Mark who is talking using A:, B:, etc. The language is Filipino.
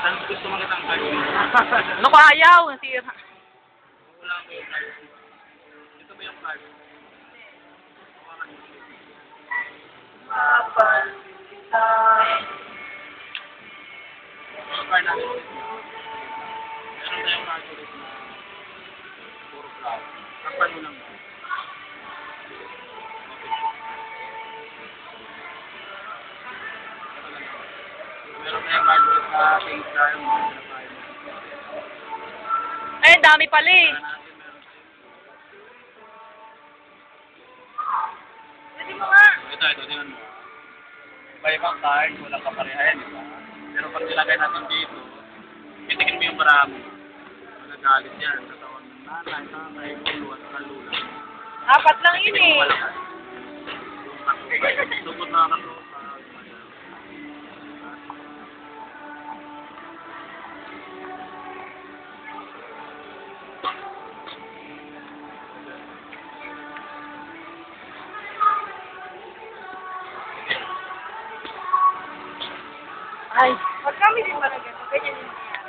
A: Saan gusto mo kitang card?
B: Ano ko ayaw? Nasira.
A: Wala ko yung card. Ito ba yung card? Yung card natin. Meron tayong card ulit na puro flower. Kapal mo lang. Meron tayong card ulit sa page tayo.
B: Ay, dami pala eh. Pwede mo nga.
A: Ito, tingnan mo. Iba-ibang card, walang kaparehayan, di ba? Pero pag nilagay natin dito, titingin mo yung marami. Magagalit yan. Katawan ng nanay, tatay, ulo, at kalula.
B: Apat lang yun eh.
A: Tungkot na ako.
B: Ay. Pag kami din ba na ganito, ganyan yun.